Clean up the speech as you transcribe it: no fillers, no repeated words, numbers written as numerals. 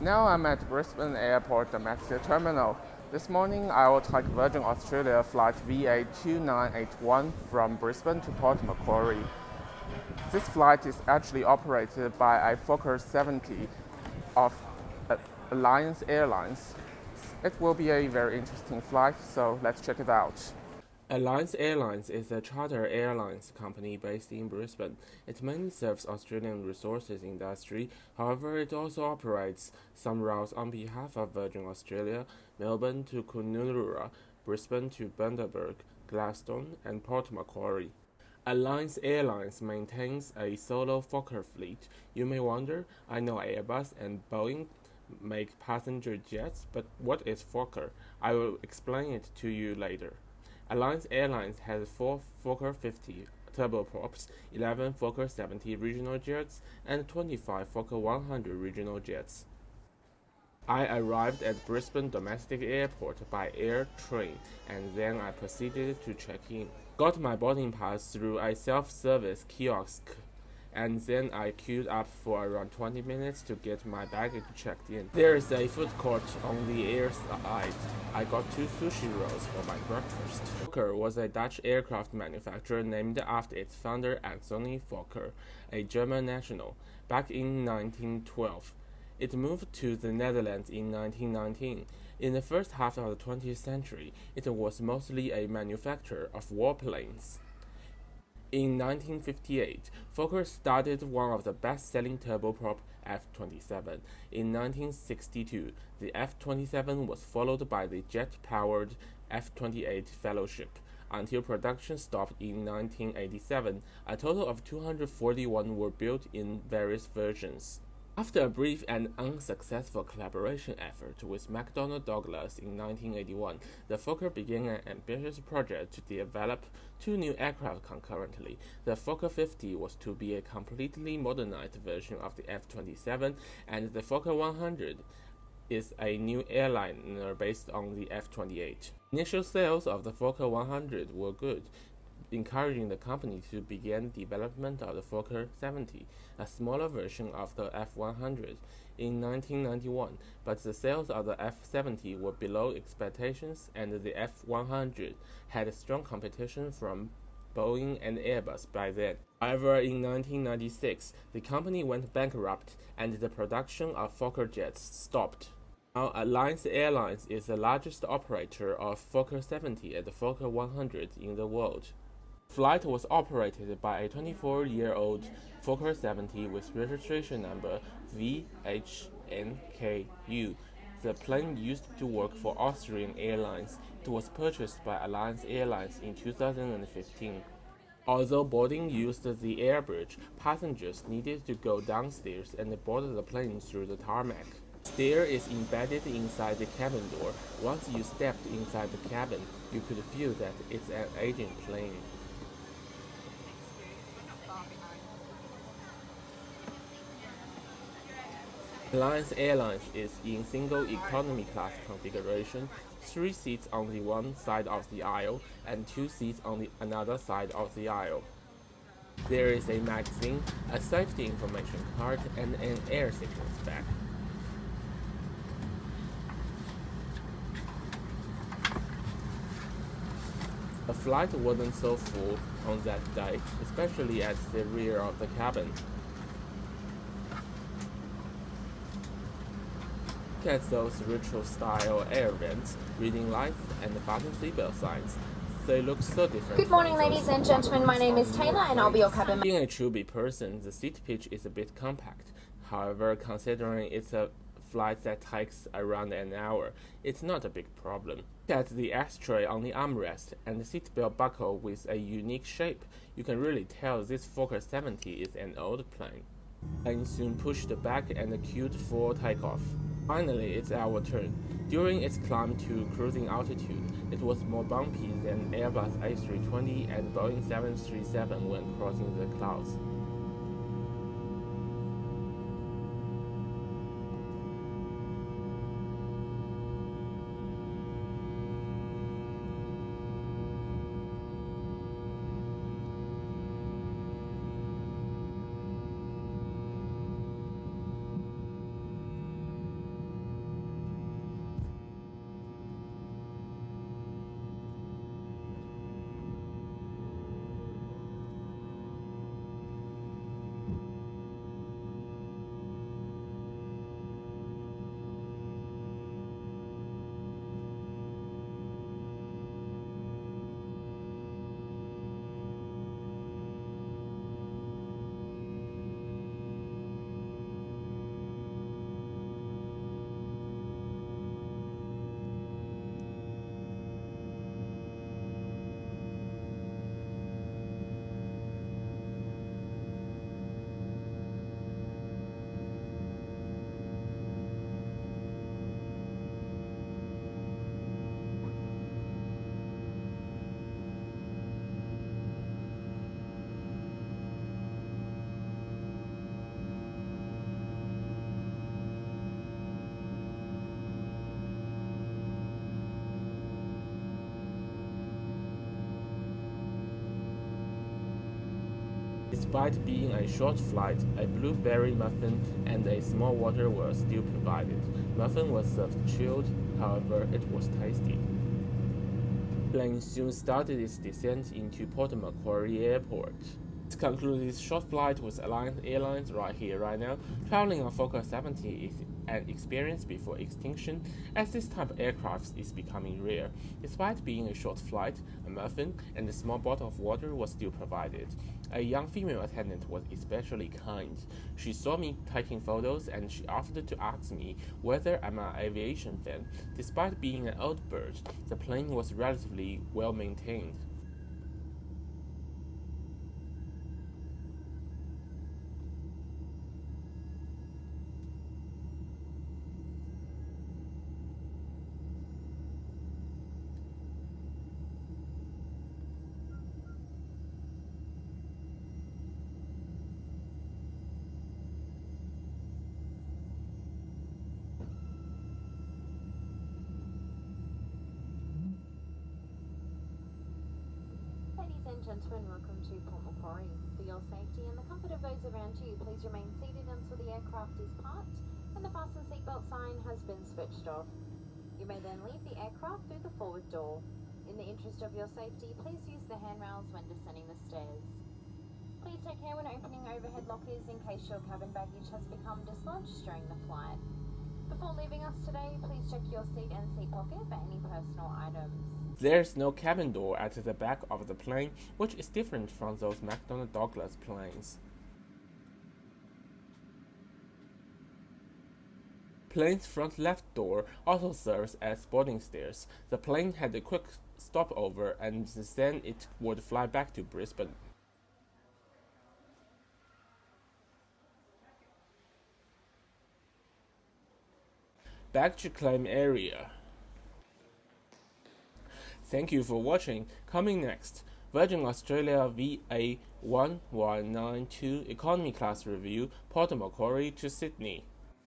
Now I'm at Brisbane Airport domestic terminal. This morning I will take Virgin Australia flight VA2981 from Brisbane to Port Macquarie. This flight is actually operated by a Fokker 70 of Alliance Airlines. It will be a very interesting flight, so let's check it out. Alliance Airlines is a charter airlines company based in Brisbane. It mainly serves Australian resources industry. However, it also operates some routes on behalf of Virgin Australia, Melbourne to Coonoora, Brisbane to Bundaberg, Gladstone, and Port Macquarie. Alliance Airlines maintains a solo Fokker fleet. You may wonder, I know Airbus and Boeing make passenger jets, but what is Fokker? I will explain it to you later. Alliance Airlines has 4 Fokker 50 turboprops, 11 Fokker 70 regional jets, and 25 Fokker 100 regional jets. I arrived at Brisbane Domestic Airport by air train, and then I proceeded to check in. Got my boarding pass through a self-service kiosk, and then I queued up for around 20 minutes to get my baggage checked in. There is a food court on the air side. I got 2 sushi rolls for my breakfast. Fokker was a Dutch aircraft manufacturer named after its founder Anthony Fokker, a German national, back in 1912. It moved to the Netherlands in 1919. In the first half of the 20th century, it was mostly a manufacturer of warplanes. In 1958, Fokker started one of the best-selling turboprop F-27. In 1962, the F-27 was followed by the jet-powered F-28 Fellowship, until production stopped in 1987. A total of 241 were built in various versions. After a brief and unsuccessful collaboration effort with McDonnell Douglas in 1981, the Fokker began an ambitious project to develop 2 new aircraft concurrently. The Fokker 50 was to be a completely modernized version of the F-27, and the Fokker 100 is a new airliner based on the F-28. Initial sales of the Fokker 100 were good, encouraging the company to begin development of the Fokker 70, a smaller version of the F-100, in 1991, but the sales of the F-70 were below expectations, and the F-100 had strong competition from Boeing and Airbus by then. However, in 1996, the company went bankrupt and the production of Fokker jets stopped. Now, Alliance Airlines is the largest operator of Fokker 70 and Fokker 100 in the world. The flight was operated by a 24-year-old Fokker 70 with registration number VH-NKU. The plane used to work for Austrian Airlines. It was purchased by Alliance Airlines in 2015. Although boarding used the air bridge, passengers needed to go downstairs and board the plane through the tarmac. The stair is embedded inside the cabin door. Once you stepped inside the cabin, you could feel that it's an aging plane. Alliance Airlines is in single economy class configuration, 3 seats on the one side of the aisle and 2 seats on the another side of the aisle. There is a magazine, a safety information card, and an air sickness bag. The flight wasn't so full on that day, especially at the rear of the cabin. Look at those retro-style air vents, reading lights, and button seatbelt signs. They look so different. Good morning, ladies and gentlemen. My name is Taylor, and I'll be your cabin. Being a Chubby person, the seat pitch is a bit compact. However, considering it's a flight that takes around an hour, it's not a big problem. Look at the ashtray on the armrest and the seatbelt buckle with a unique shape. You can really tell this Fokker 70 is an old plane. Plane soon pushed back and queued for takeoff. Finally, it's our turn. During its climb to cruising altitude, it was more bumpy than Airbus A320 and Boeing 737 when crossing the clouds. Despite being a short flight, a blueberry muffin and a small water were still provided. Muffin was served chilled, however, it was tasty. The plane soon started its descent into Port Macquarie Airport. To conclude this short flight with Alliance Airlines right here, right now, traveling on Fokker 70 is an experience before extinction, as this type of aircraft is becoming rare. Despite being a short flight, a muffin and a small bottle of water was still provided. A young female attendant was especially kind. She saw me taking photos and she offered to ask me whether I'm an aviation fan. Despite being an old bird, the plane was relatively well maintained. Ladies and gentlemen, welcome to Port Macquarie. For your safety and the comfort of those around you, please remain seated until the aircraft is parked and the fasten seatbelt sign has been switched off. You may then leave the aircraft through the forward door. In the interest of your safety, please use the handrails when descending the stairs. Please take care when opening overhead lockers in case your cabin baggage has become dislodged during the flight. Before leaving us today, please check your seat and seat pocket for any personal items. There's no cabin door at the back of the plane, which is different from those McDonnell Douglas planes. Plane's front left door also serves as boarding stairs. The plane had a quick stopover and then it would fly back to Brisbane. Baggage claim area. Thank you for watching. Coming next, Virgin Australia VA2981 economy class review, Port Macquarie to Sydney.